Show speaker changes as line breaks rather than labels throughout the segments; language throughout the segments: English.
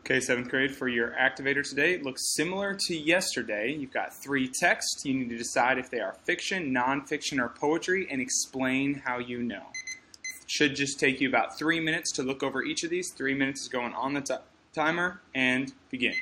Okay, 7th grade, for your activator today, it looks similar to yesterday. You've got 3 texts. You need to decide if they are fiction, nonfiction, or poetry, and explain how you know. It should just take you about 3 minutes to look over each of these. 3 minutes is going on the timer, and begin.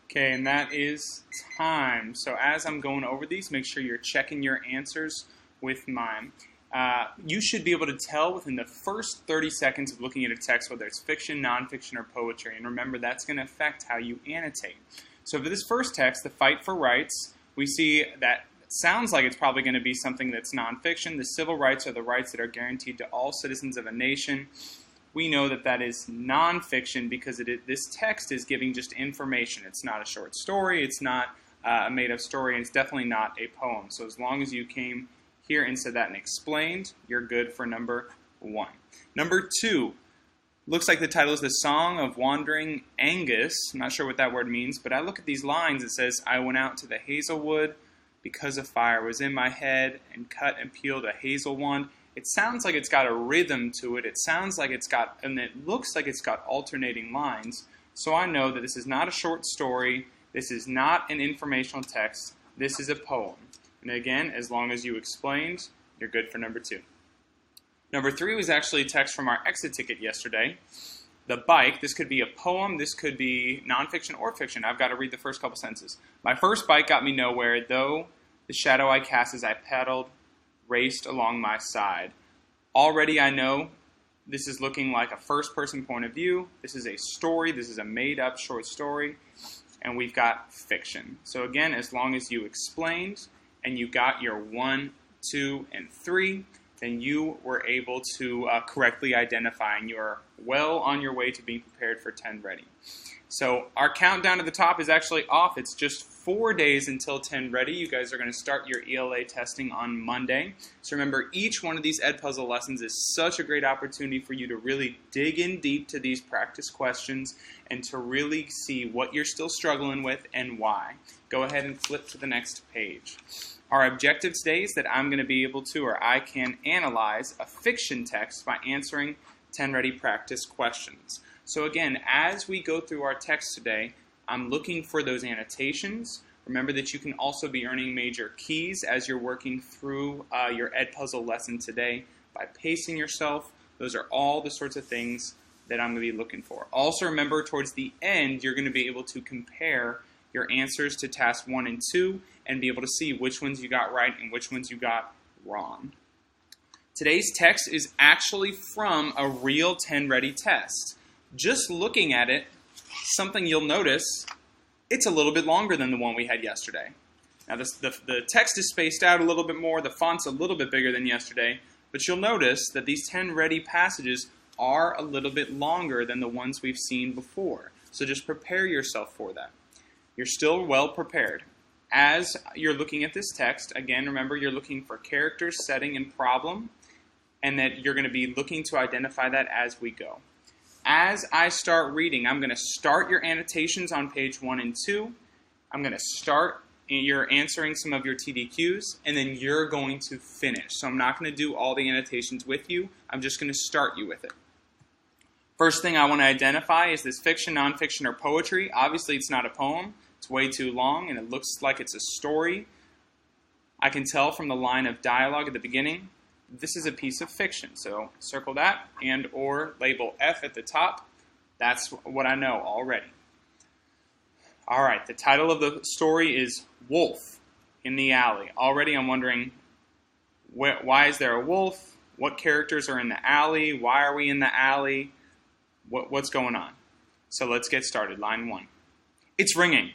Okay, and that is time. So as I'm going over these, make sure you're checking your answers with mine. You should be able to tell within the first 30 seconds of looking at a text whether it's fiction, nonfiction, or poetry. And remember, that's going to affect how you annotate. So for this first text, the fight for rights, we see that it sounds like it's probably going to be something that's nonfiction. The civil rights are the rights that are guaranteed to all citizens of a nation. We know that that is nonfiction because this text is giving just information. It's not a short story. It's not a made-up story, and it's definitely not a poem. So as long as you came here and said that and explained, you're good for number 1. Number 2, looks like the title is The Song of Wandering Angus. I'm not sure what that word means, but I look at these lines. It says, I went out to the hazelwood because a fire was in my head and cut and peeled a hazel wand. It sounds like it's got a rhythm to it. It sounds like it's got, and it looks like it's got alternating lines. So I know that this is not a short story. This is not an informational text. This is a poem. And again, as long as you explained, you're good for number 2. Number 3 was actually a text from our exit ticket yesterday. The bike, this could be a poem, this could be nonfiction or fiction. I've got to read the first couple sentences. My first bike got me nowhere, though the shadow I cast as I pedaled raced along my side. Already I know this is looking like a first-person point of view. This is a story. This is a made-up short story. And we've got fiction. So again, as long as you explained and you got your 1, 2, and 3, then you were able to correctly identify, and you are well on your way to being prepared for 10 Ready. So our countdown to the top is actually off. It's just 4 days until 10 Ready. You guys are going to start your ELA testing on Monday. So remember, each one of these Edpuzzle lessons is such a great opportunity for you to really dig in deep to these practice questions and to really see what you're still struggling with and why. Go ahead and flip to the next page. Our objective today is that I'm going to be able to, or I can, analyze a fiction text by answering 10 Ready practice questions. So again, as we go through our text today, I'm looking for those annotations. Remember that you can also be earning major keys as you're working through your Edpuzzle lesson today by pacing yourself. Those are all the sorts of things that I'm going to be looking for. Also remember, towards the end, you're going to be able to compare your answers to task 1 and 2 and be able to see which ones you got right and which ones you got wrong. Today's text is actually from a real 10 Ready test. Just looking at it, something you'll notice, it's a little bit longer than the one we had yesterday. Now the text is spaced out a little bit more, the font's a little bit bigger than yesterday, but you'll notice that these 10 Ready passages are a little bit longer than the ones we've seen before. So just prepare yourself for that. You're still well prepared. As you're looking at this text, again, remember you're looking for character, setting, and problem, and that you're going to be looking to identify that as we go. As I start reading, I'm going to start your annotations on page 1 and 2. I'm going to start you're answering some of your TDQs, and then you're going to finish. So I'm not going to do all the annotations with you. I'm just going to start you with it. First thing I want to identify is this fiction, nonfiction, or poetry. Obviously, it's not a poem. It's way too long, and it looks like it's a story. I can tell from the line of dialogue at the beginning, this is a piece of fiction. So circle that and or label F at the top. That's what I know already. All right, the title of the story is Wolf in the Alley. Already I'm wondering, why is there a wolf? What characters are in the alley? Why are we in the alley? What's going on? So let's get started. Line 1. It's ringing.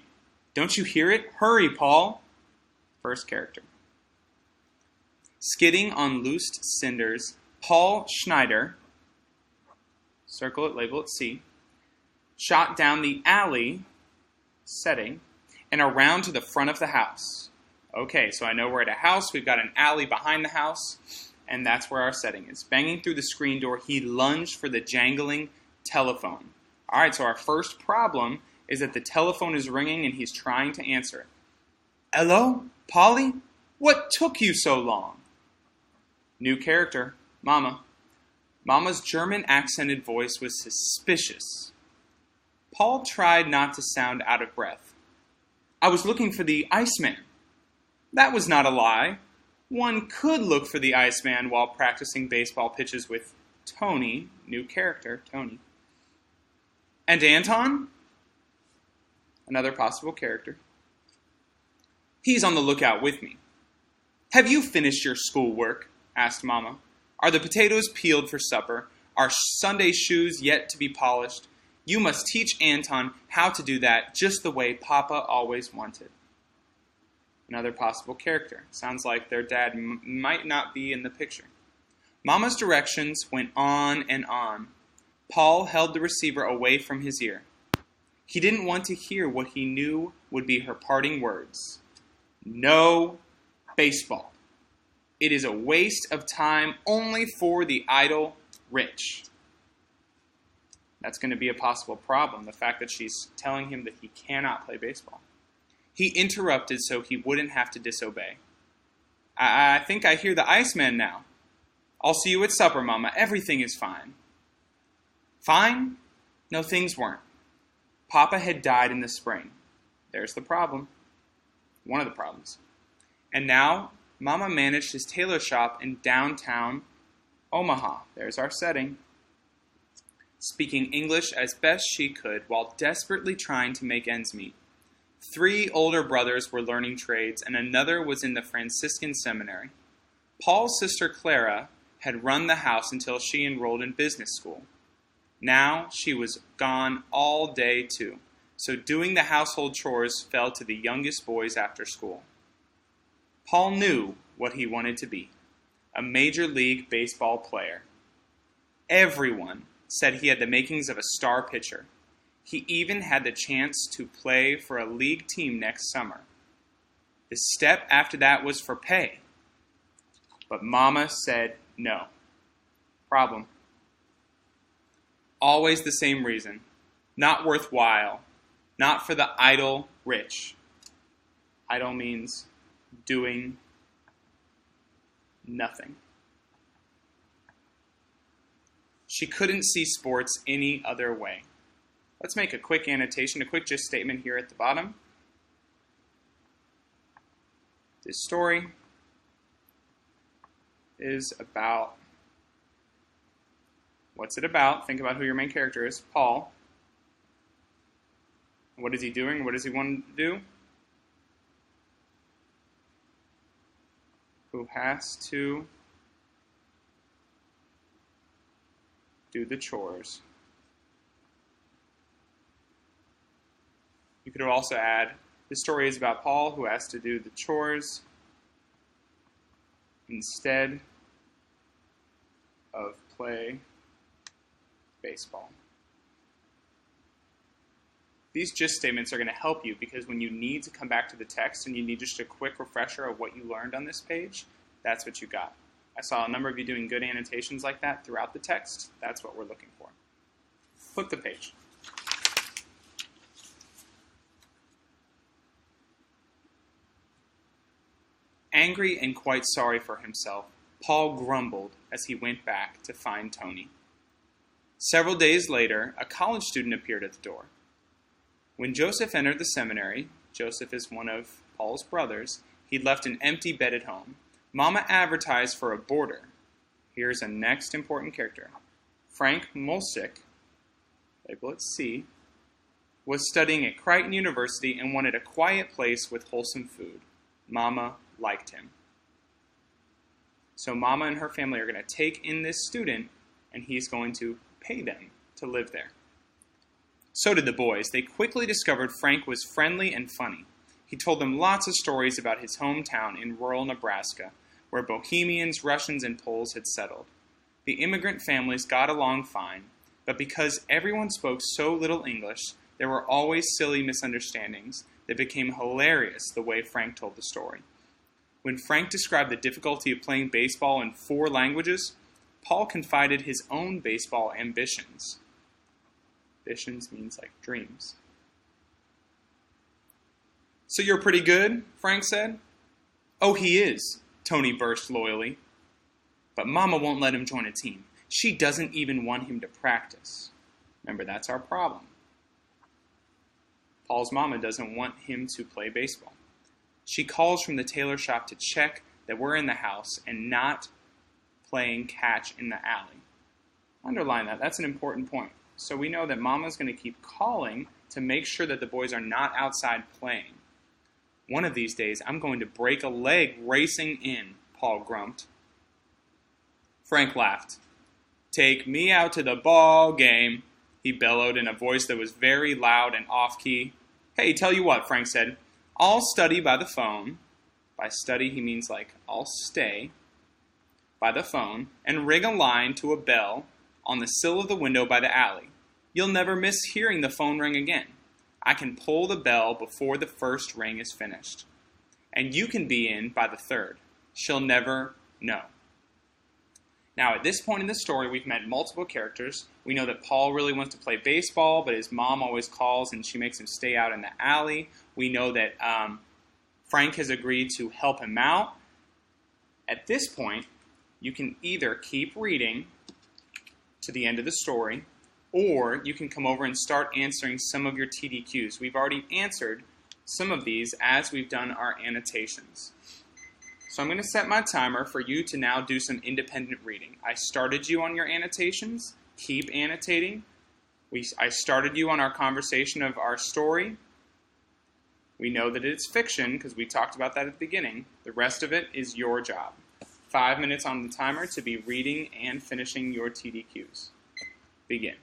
Don't you hear it? Hurry, Paul. First character. Skidding on loosed cinders, Paul Schneider, circle it, label it C, shot down the alley, setting, and around to the front of the house. Okay, so I know we're at a house, we've got an alley behind the house, and that's where our setting is. Banging through the screen door, he lunged for the jangling telephone. All right, so our first problem is that the telephone is ringing and he's trying to answer it. Hello, Polly? What took you so long? New character, Mama. Mama's German accented voice was suspicious. Paul tried not to sound out of breath. I was looking for the Iceman. That was not a lie. One could look for the Iceman while practicing baseball pitches with Tony, new character, Tony. And Anton? Another possible character. He's on the lookout with me. Have you finished your schoolwork? Asked Mama. Are the potatoes peeled for supper? Are Sunday shoes yet to be polished? You must teach Anton how to do that just the way Papa always wanted. Another possible character. Sounds like their dad might not be in the picture. Mama's directions went on and on. Paul held the receiver away from his ear. He didn't want to hear what he knew would be her parting words. No baseball. It is a waste of time only for the idle rich. That's going to be a possible problem, the fact that she's telling him that he cannot play baseball. He interrupted so he wouldn't have to disobey. I think I hear the Iceman now. I'll see you at supper, Mama. Everything is fine. Fine? No, things weren't. Papa had died in the spring. There's the problem. One of the problems. And now, Mama managed his tailor shop in downtown Omaha. There's our setting. Speaking English as best she could while desperately trying to make ends meet. 3 older brothers were learning trades, and another was in the Franciscan seminary. Paul's sister Clara had run the house until she enrolled in business school. Now she was gone all day too, so doing the household chores fell to the youngest boys after school. Paul knew what he wanted to be. a Major League Baseball player. Everyone said he had the makings of a star pitcher. He even had the chance to play for a league team next summer. The step after that was for pay. But Mama said no. Problem. Always the same reason. Not worthwhile. Not for the idle rich. Idle means doing nothing. She couldn't see sports any other way. Let's make a quick annotation, a quick just statement here at the bottom. This story is about, what's it about? Think about who your main character is, Paul. What is he doing? What does he want to do? Who has to do the chores. You could also add, the story is about Paul who has to do the chores instead of play baseball. These just statements are going to help you because when you need to come back to the text and you need just a quick refresher of what you learned on this page, that's what you got. I saw a number of you doing good annotations like that throughout the text. That's what we're looking for. Flip the page. Angry and quite sorry for himself, Paul grumbled as he went back to find Tony. Several days later, a college student appeared at the door. When Joseph entered the seminary, Joseph is one of Paul's brothers, he'd left an empty bed at home. Mama advertised for a boarder. Here's a next important character. Frank Mulsick, label it C, was studying at Crichton University and wanted a quiet place with wholesome food. Mama liked him. So Mama and her family are going to take in this student, and he's going to pay them to live there. So did the boys. They quickly discovered Frank was friendly and funny. He told them lots of stories about his hometown in rural Nebraska, where Bohemians, Russians, and Poles had settled. The immigrant families got along fine, but because everyone spoke so little English, there were always silly misunderstandings that became hilarious the way Frank told the story. When Frank described the difficulty of playing baseball in 4 languages, Paul confided his own baseball ambitions. Ambitions means like dreams. So you're pretty good, Frank said. Oh, he is, Tony burst loyally. But Mama won't let him join a team. She doesn't even want him to practice. Remember, that's our problem. Paul's mama doesn't want him to play baseball. She calls from the tailor shop to check that we're in the house and not playing catch in the alley. Underline that. That's an important point. So we know that Mama's going to keep calling to make sure that the boys are not outside playing. One of these days, I'm going to break a leg racing in, Paul grumped. Frank laughed. Take me out to the ball game, he bellowed in a voice that was very loud and off-key. Hey, tell you what, Frank said. I'll study by the phone. By study, he means like, I'll stay by the phone and ring a line to a bell on the sill of the window by the alley. You'll never miss hearing the phone ring again. I can pull the bell before the first ring is finished. And you can be in by the third. She'll never know. Now, at this point in the story, we've met multiple characters. We know that Paul really wants to play baseball, but his mom always calls and she makes him stay out in the alley. We know that Frank has agreed to help him out. At this point, you can either keep reading to the end of the story, or you can come over and start answering some of your TDQs. We've already answered some of these as we've done our annotations. So I'm going to set my timer for you to now do some independent reading. I started you on your annotations. Keep annotating. I started you on our conversation of our story. We know that it's fiction because we talked about that at the beginning. The rest of it is your job. 5 minutes on the timer to be reading and finishing your TDQs. Begin.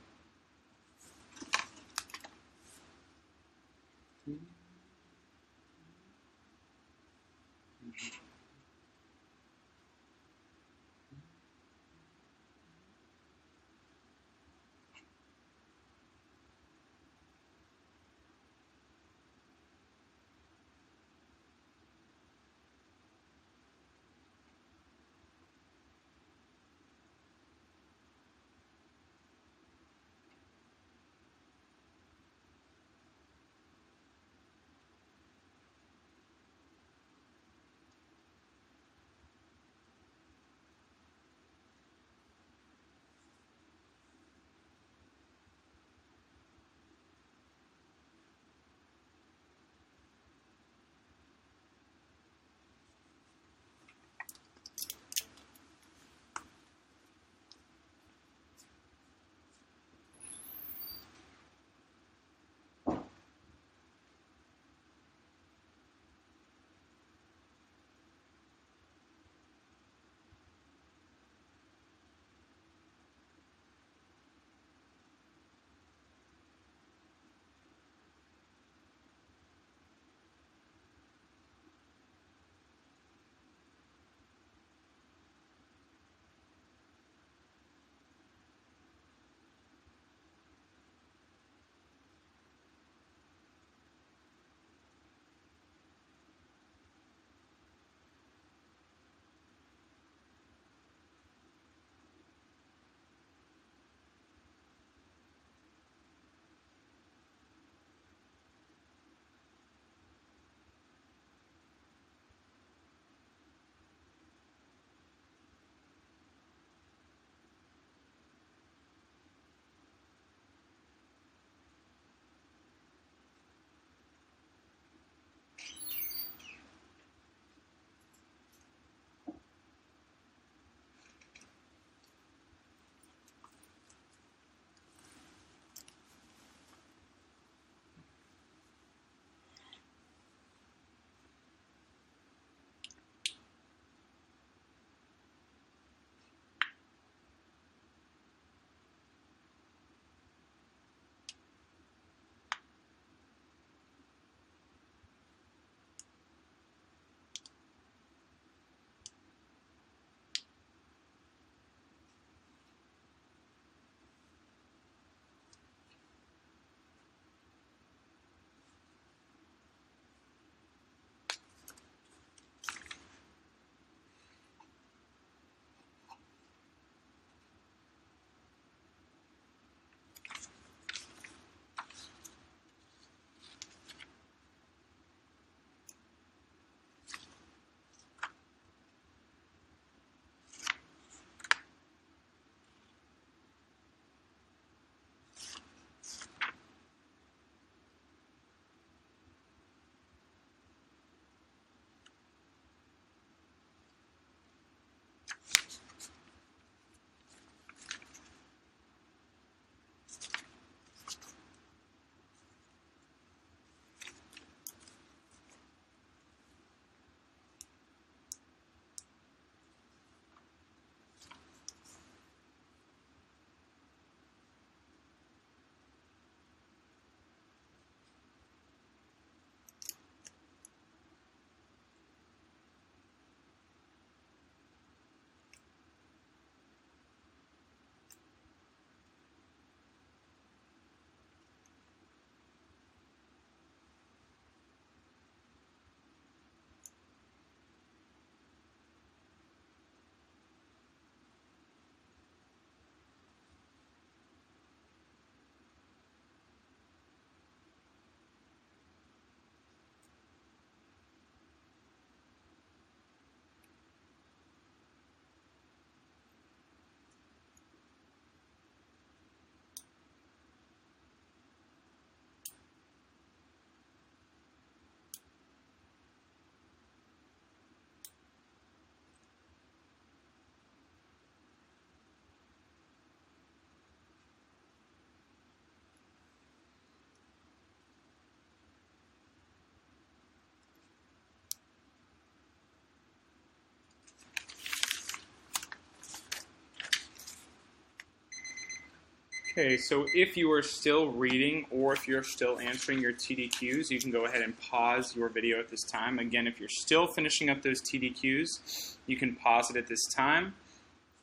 Okay, so if you are still reading or if you're still answering your TDQs, you can go ahead and pause your video at this time. Again, if you're still finishing up those TDQs, you can pause it at this time.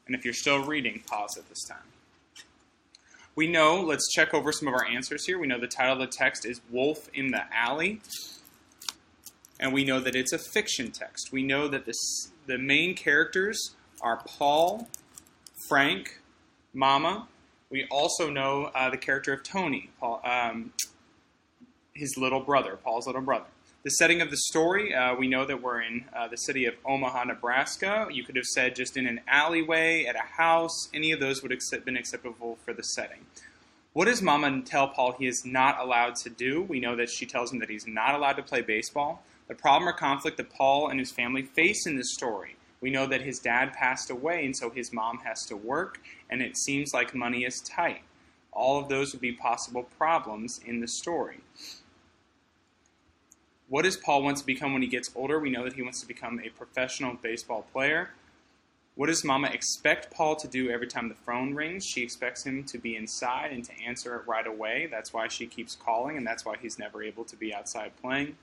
And if you're still reading, pause at this time. We know, let's check over some of our answers here. We know the title of the text is Wolf in the Alley. And we know that it's a fiction text. We know that the main characters are Paul, Frank, Mama. We also know the character of Tony, Paul, his little brother, Paul's little brother. The setting of the story, we know that we're in the city of Omaha, Nebraska. You could have said just in an alleyway, at a house. Any of those would have been acceptable for the setting. What does Mama tell Paul he is not allowed to do? We know that she tells him that he's not allowed to play baseball. The problem or conflict that Paul and his family face in this story. We know that his dad passed away, and so his mom has to work, and it seems like money is tight. All of those would be possible problems in the story. What does Paul want to become when he gets older? We know that he wants to become a professional baseball player. What does Mama expect Paul to do every time the phone rings? She expects him to be inside and to answer it right away. That's why she keeps calling, and that's why he's never able to be outside playing.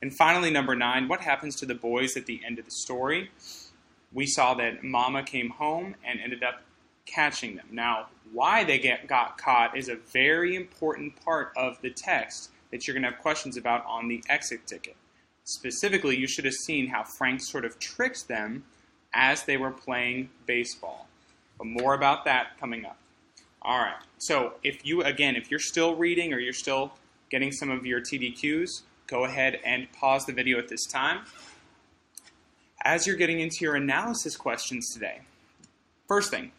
And finally, number 9, what happens to the boys at the end of the story? We saw that Mama came home and ended up catching them. Now, why they got caught is a very important part of the text that you're going to have questions about on the exit ticket. Specifically, you should have seen how Frank sort of tricked them as they were playing baseball. But more about that coming up. All right, so if you're still reading or you're still getting some of your TDQs, go ahead and pause the video at this time. As you're getting into your analysis questions today, first thing,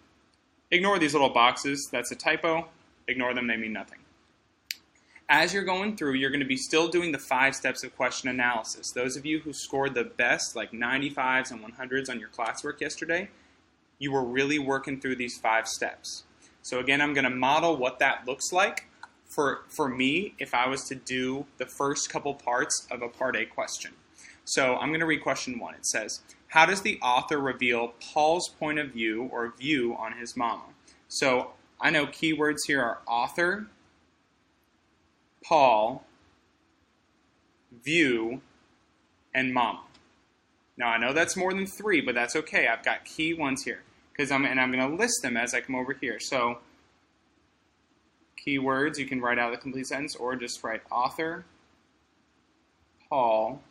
ignore these little boxes. That's a typo. Ignore them. They mean nothing. As you're going through, you're going to be still doing the 5 steps of question analysis. Those of you who scored the best, like 95s and 100s on your classwork yesterday, you were really working through these 5 steps. So again, I'm going to model what that looks like for me if I was to do the first couple parts of a Part A question. So I'm going to read question 1. It says, how does the author reveal Paul's point of view or view on his mama? So I know keywords here are author, Paul, view, and mama. Now I know that's more than 3, but that's okay. I've got key ones here and I'm going to list them as I come over here. So keywords, you can write out the complete sentence or just write author, Paul,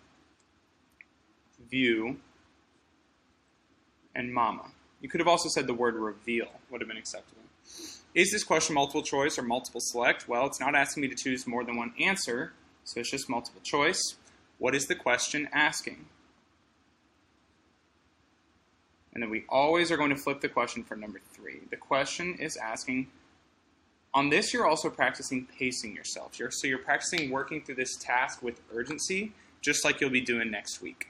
view, and mama. You could have also said the word reveal would have been acceptable. Is this question multiple choice or multiple select? Well, it's not asking me to choose more than one answer, so it's just multiple choice. What is the question asking? And then we always are going to flip the question for number 3. The question is asking, on this you're also practicing pacing yourself. So you're practicing working through this task with urgency, just like you'll be doing next week.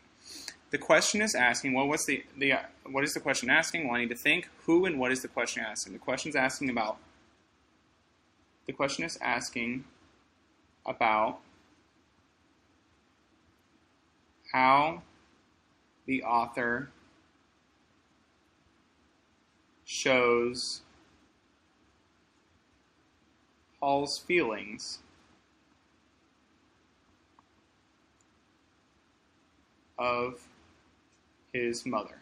The question is asking, well, what is the question asking? Well, I need to think, who and what is the question asking? The question is asking about how the author shows Paul's feelings of his mother.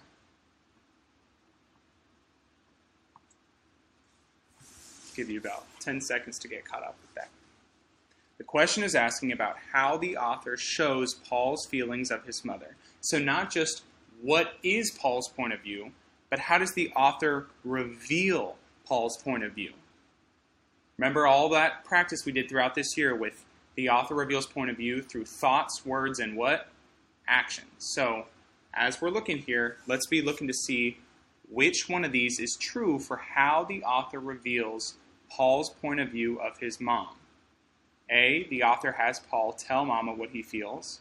Give you about 10 seconds to get caught up with that. The question is asking about how the author shows Paul's feelings of his mother. So not just what is Paul's point of view, but how does the author reveal Paul's point of view? Remember all that practice we did throughout this year with the author reveals point of view through thoughts, words, and what? Actions. So as we're looking here, let's be looking to see which one of these is true for how the author reveals Paul's point of view of his mom. A, the author has Paul tell Mama what he feels.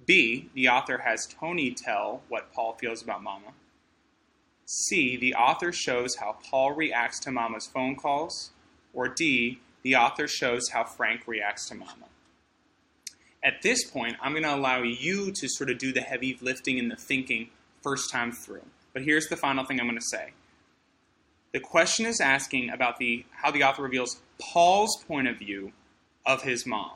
B, the author has Tony tell what Paul feels about Mama. C, the author shows how Paul reacts to Mama's phone calls. Or D, the author shows how Frank reacts to Mama. At this point, I'm going to allow you to sort of do the heavy lifting and the thinking first time through. But here's the final thing I'm going to say. The question is asking about how the author reveals Paul's point of view of his mom.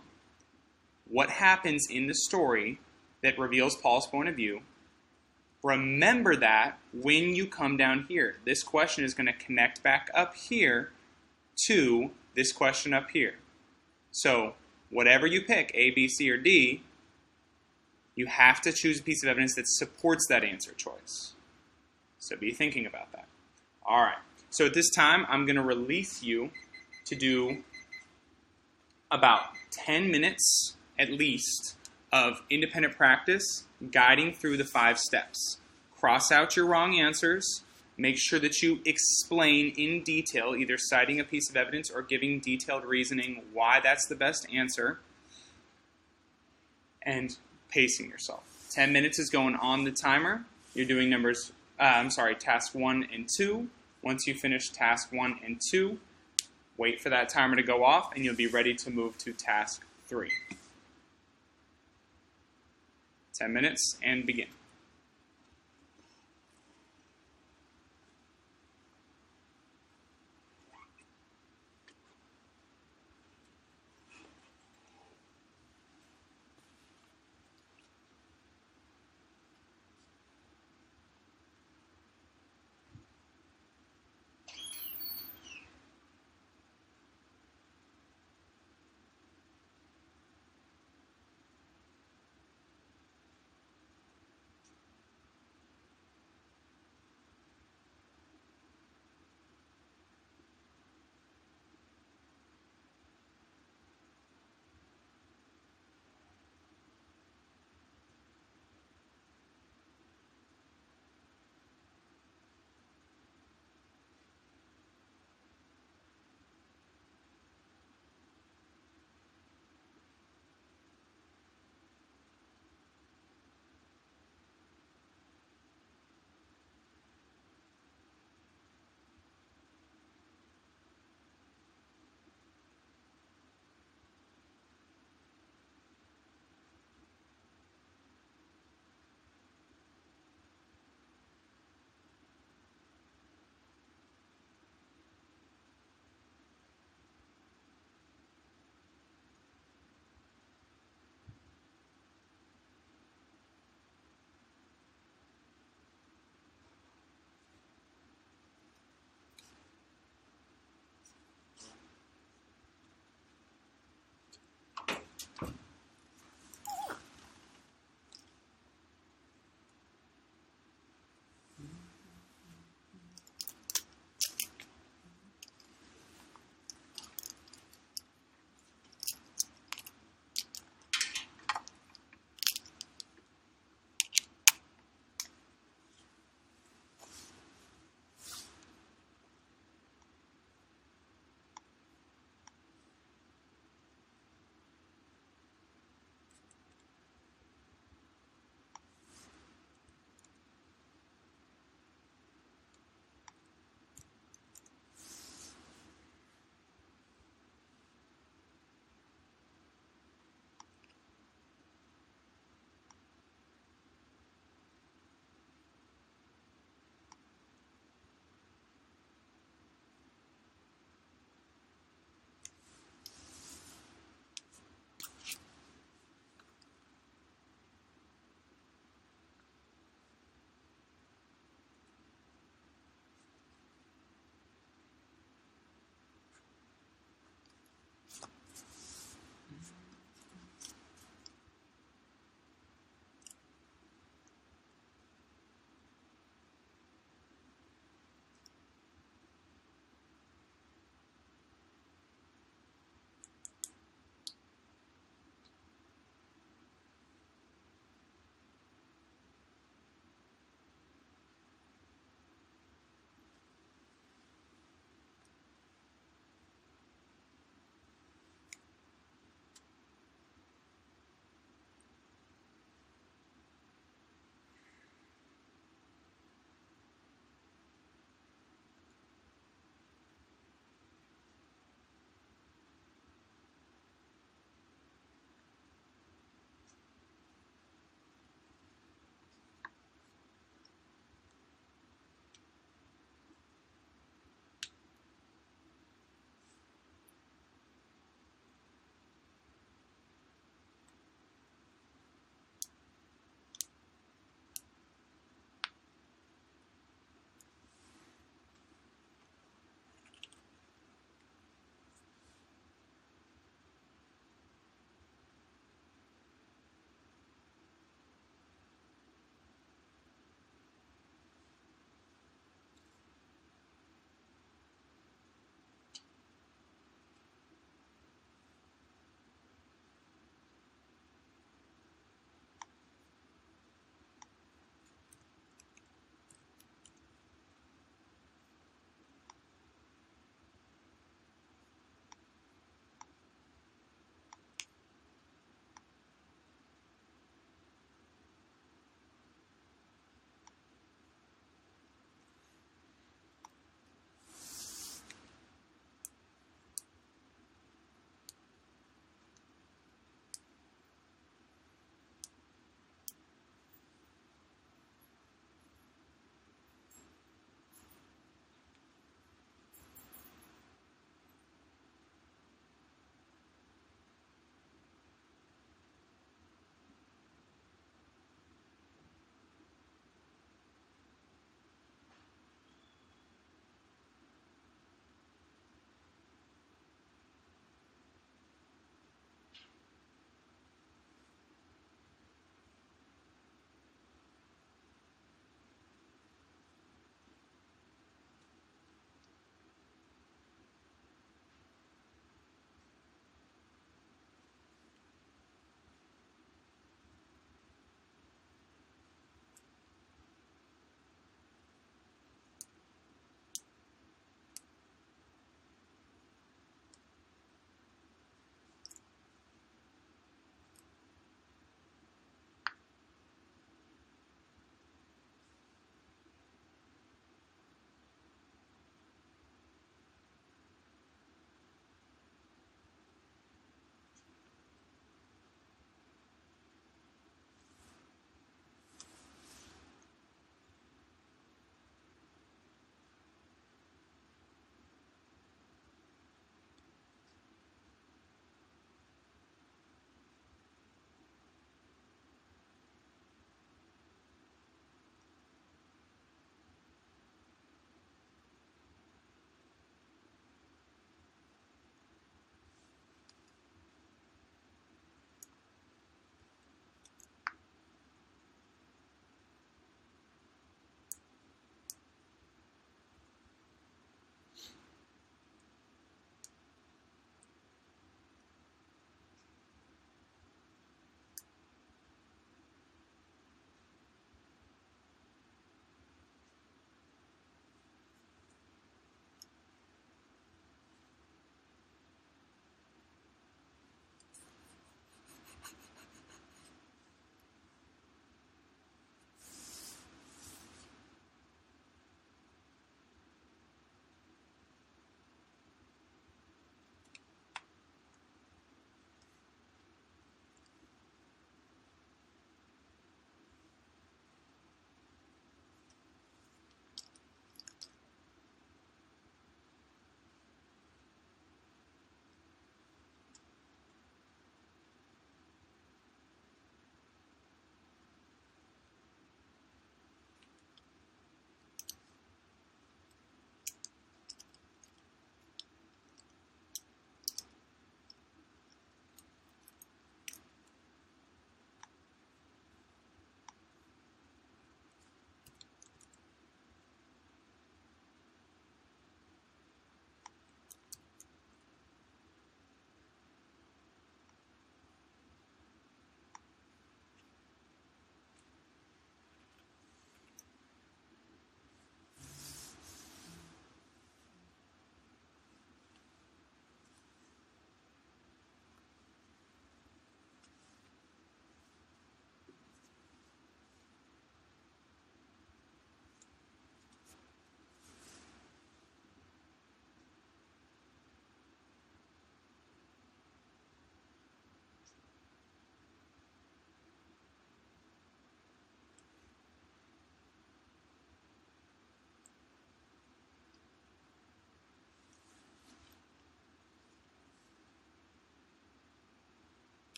What happens in the story that reveals Paul's point of view? Remember that when you come down here. This question is going to connect back up here to this question up here. So whatever you pick, A, B, C, or D, you have to choose a piece of evidence that supports that answer choice. So be thinking about that. All right. So at this time, I'm going to release you to do about 10 minutes at least of independent practice guiding through the 5 steps. Cross out your wrong answers. Make sure that you explain in detail, either citing a piece of evidence or giving detailed reasoning why that's the best answer, and pacing yourself. 10 minutes is going on the timer. You're doing task 1 and 2. Once you finish task 1 and 2, wait for that timer to go off, and you'll be ready to move to task 3. 10 minutes, and begin.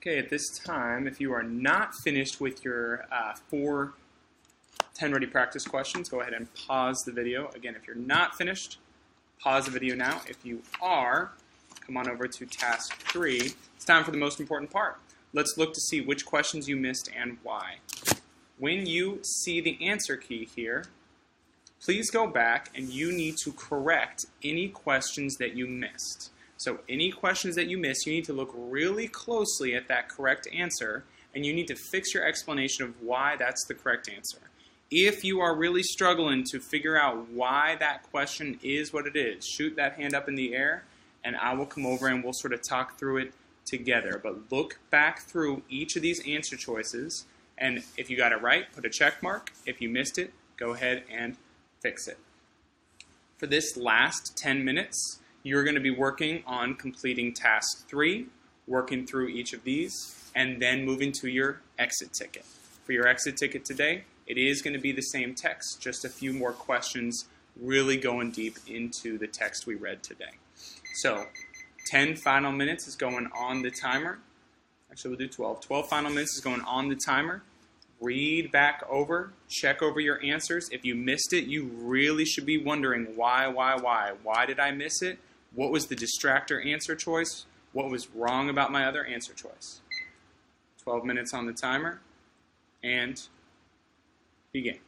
Okay, at this time, if you are not finished with your 4 10 ready practice questions, go ahead and pause the video. Again, if you're not finished, pause the video now. If you are, come on over to task 3. It's time for the most important part. Let's look to see which questions you missed and why. When you see the answer key here, please go back and you need to correct any questions that you missed. So any questions that you missed, you need to look really closely at that correct answer, and you need to fix your explanation of why that's the correct answer. If you are really struggling to figure out why that question is what it is, shoot that hand up in the air, and I will come over and we'll sort of talk through it together. But look back through each of these answer choices, and if you got it right, put a check mark. If you missed it, go ahead and fix it. For this last 10 minutes, you're going to be working on completing task 3, working through each of these, and then moving to your exit ticket. For your exit ticket today, it is going to be the same text, just a few more questions, really going deep into the text we read today. So 10 final minutes is going on the timer. Actually, we'll do 12. 12 final minutes is going on the timer. Read back over, check over your answers. If you missed it, you really should be wondering why? Why did I miss it? What was the distractor answer choice? What was wrong about my other answer choice? 12 minutes on the timer, and begin.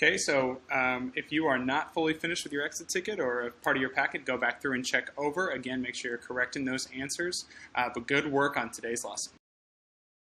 Okay, so if you are not fully finished with your exit ticket or a part of your packet, go back through and check over. Again, make sure you're correcting those answers. But good work on today's lesson.